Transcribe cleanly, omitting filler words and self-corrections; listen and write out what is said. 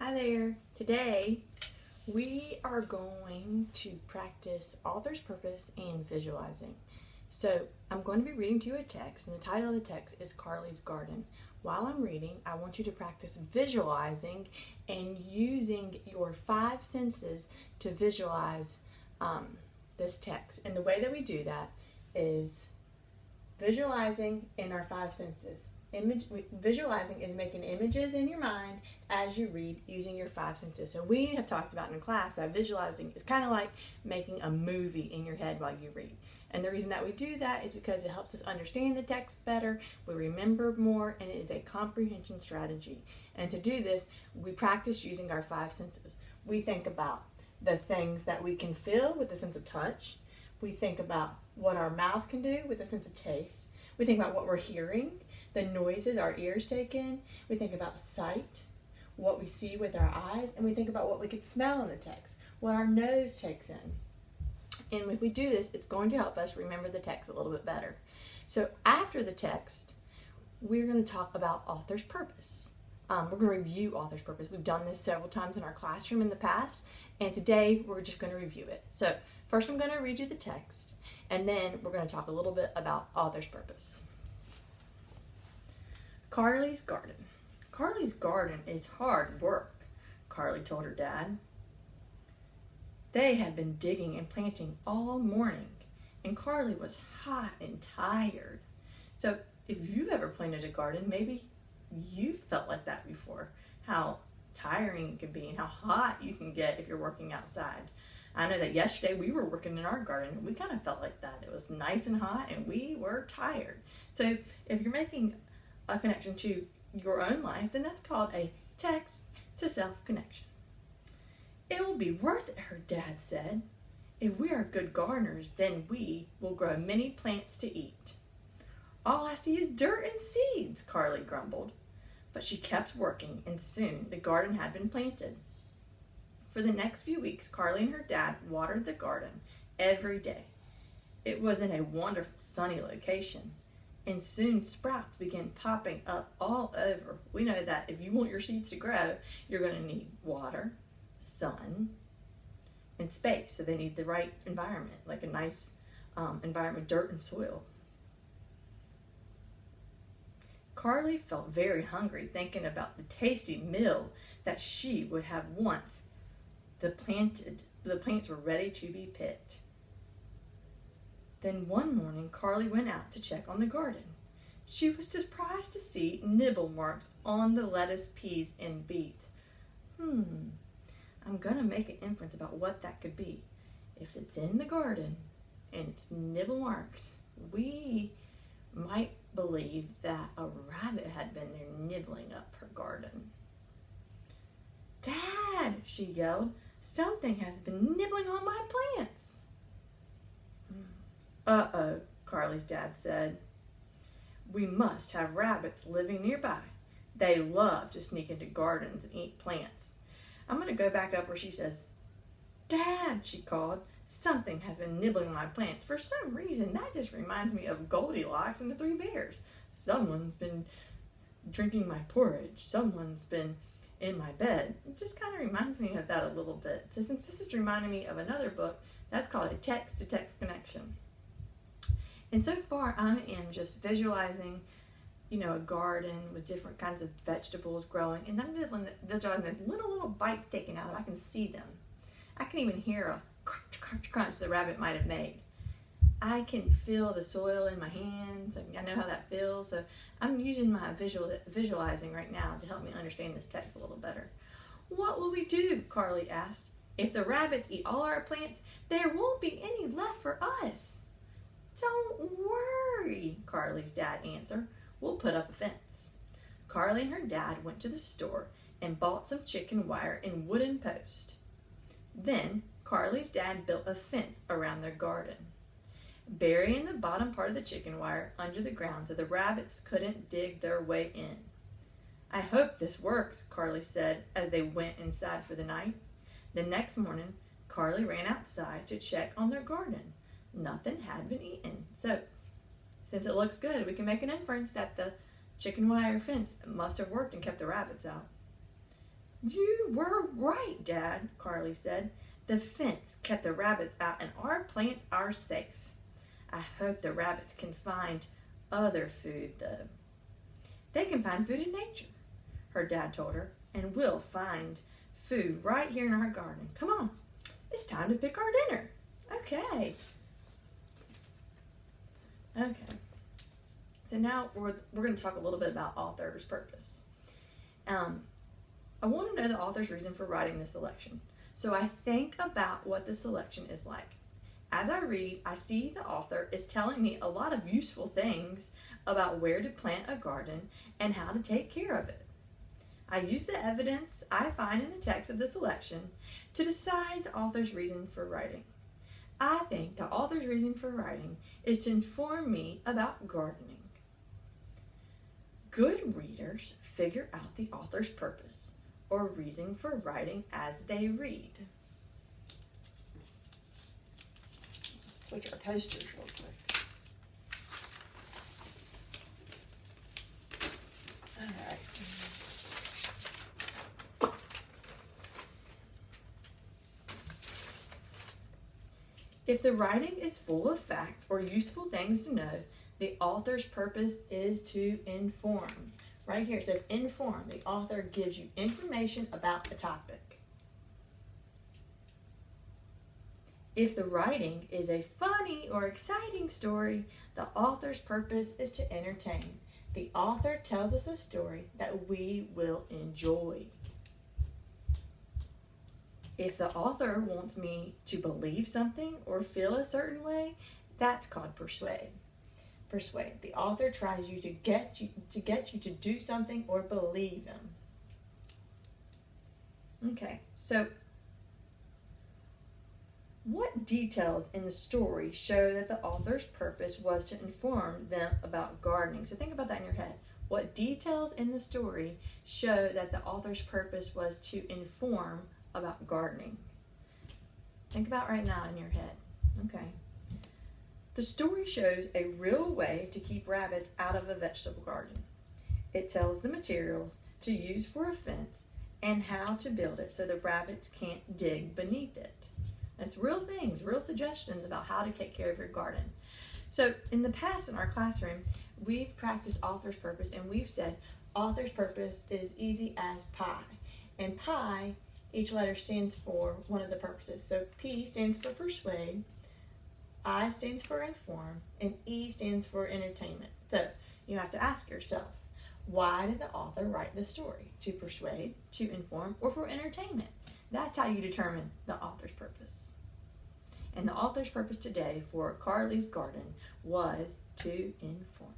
Hi there. Today we are going to practice author's purpose and visualizing. So I'm going to be reading to you a text, and the title of the text is Carly's Garden. While I'm reading, I want you to practice visualizing and using your five senses to visualize this text. And the way that we do that is visualizing in our five senses. Visualizing is making images in your mind as you read using your five senses. So we have talked about in class that visualizing is kind of like making a movie in your head while you read. And the reason that we do that is because it helps us understand the text better, we remember more, and it is a comprehension strategy. And to do this, we practice using our five senses. We think about the things that we can feel with the sense of touch. We think about what our mouth can do with the sense of taste. We think about what we're hearing, the noises our ears take in. We think about sight, what we see with our eyes, and we think about what we could smell in the text, what our nose takes in. And if we do this, it's going to help us remember the text a little bit better. So after the text, we're going to talk about author's purpose. We're going to review author's purpose. We've done this several times in our classroom in the past, and today we're just going to review it. So first I'm going to read you the text, and then we're going to talk a little bit about author's purpose. Carly's Garden. Carly's garden is hard work, Carly told her dad. They had been digging and planting all morning, and Carly was hot and tired. So if you've ever planted a garden, maybe you've felt like that before, how tiring it can be and how hot you can get if you're working outside. I know that yesterday we were working in our garden and we kind of felt like that. It was nice and hot and we were tired. So if you're making a connection to your own life, then that's called a text to self connection. It will be worth it, her dad said. If we are good gardeners, then we will grow many plants to eat. All I see is dirt and seeds, Carly grumbled. But she kept working, and soon the garden had been planted. For the next few weeks, Carly and her dad watered the garden every day. It was in a wonderful sunny location, and soon sprouts began popping up all over. We know that if you want your seeds to grow, you're going to need water, sun, and space. So they need the right environment, like a nice environment, dirt and soil. Carly felt very hungry thinking about the tasty meal that she would have once the plants were ready to be picked. Then one morning, Carly went out to check on the garden. She was surprised to see nibble marks on the lettuce, peas, and beets. I'm going to make an inference about what that could be. If it's in the garden and it's nibble marks, we might believe that a rabbit had been there nibbling up her garden. Dad, she yelled, something has been nibbling on my plants. Uh-oh, Carly's dad said. We must have rabbits living nearby. They love to sneak into gardens and eat plants. I'm going to go back up where she says, Dad, she called, something has been nibbling my plants. For some reason, that just reminds me of Goldilocks and the Three Bears. Someone's been drinking my porridge. Someone's been in my bed. It just kind of reminds me of that a little bit. So since this is reminding me of another book, that's called a text-to-text connection. And so far, I am just visualizing, a garden with different kinds of vegetables growing. And I'm visualizing there's little bites taken out of it. I can see them. I can even hear a crunch, crunch, crunch the rabbit might have made. I can feel the soil in my hands. I know how that feels. So I'm using my visualizing right now to help me understand this text a little better. What will we do? Carly asked. If the rabbits eat all our plants, there won't be any left for us. Don't worry, Carly's dad answered. We'll put up a fence. Carly and her dad went to the store and bought some chicken wire and wooden posts. Then Carly's dad built a fence around their garden, burying the bottom part of the chicken wire under the ground so the rabbits couldn't dig their way in. I hope this works, Carly said as they went inside for the night. The next morning, Carly ran outside to check on their garden. Nothing had been eaten. So, since it looks good, we can make an inference that the chicken wire fence must have worked and kept the rabbits out. You were right, Dad, Carly said. The fence kept the rabbits out and our plants are safe. I hope the rabbits can find other food, though. They can find food in nature, her dad told her, and we'll find food right here in our garden. Come on, it's time to pick our dinner. Okay. So now we're going to talk a little bit about author's purpose. I want to know the author's reason for writing this selection. So I think about what the selection is like. As I read, I see the author is telling me a lot of useful things about where to plant a garden and how to take care of it. I use the evidence I find in the text of the selection to decide the author's reason for writing. I think the author's reason for writing is to inform me about gardening. Good readers figure out the author's purpose or reason for writing as they read. Switch our posters real quick. All right. If the writing is full of facts or useful things to know, the author's purpose is to inform. Right here it says inform. The author gives you information about a topic. If the writing is a funny or exciting story, the author's purpose is to entertain. The author tells us a story that we will enjoy. If the author wants me to believe something or feel a certain way, that's called persuade. Persuade. The author tries to get you to do something or believe him. Okay, so what details in the story show that the author's purpose was to inform them about gardening? So think about that in your head. What details in the story show that the author's purpose was to inform about gardening? Think about right now in your head. Okay. The story shows a real way to keep rabbits out of a vegetable garden. It tells the materials to use for a fence and how to build it so the rabbits can't dig beneath it. That's real things, real suggestions about how to take care of your garden. So in the past in our classroom, we've practiced author's purpose and we've said author's purpose is easy as pie. And pie, each letter stands for one of the purposes. So P stands for persuade, I stands for inform, and E stands for entertainment. So you have to ask yourself, why did the author write the story? To persuade, to inform, or for entertainment? That's how you determine the author's purpose. And the author's purpose today for Carly's Garden was to inform.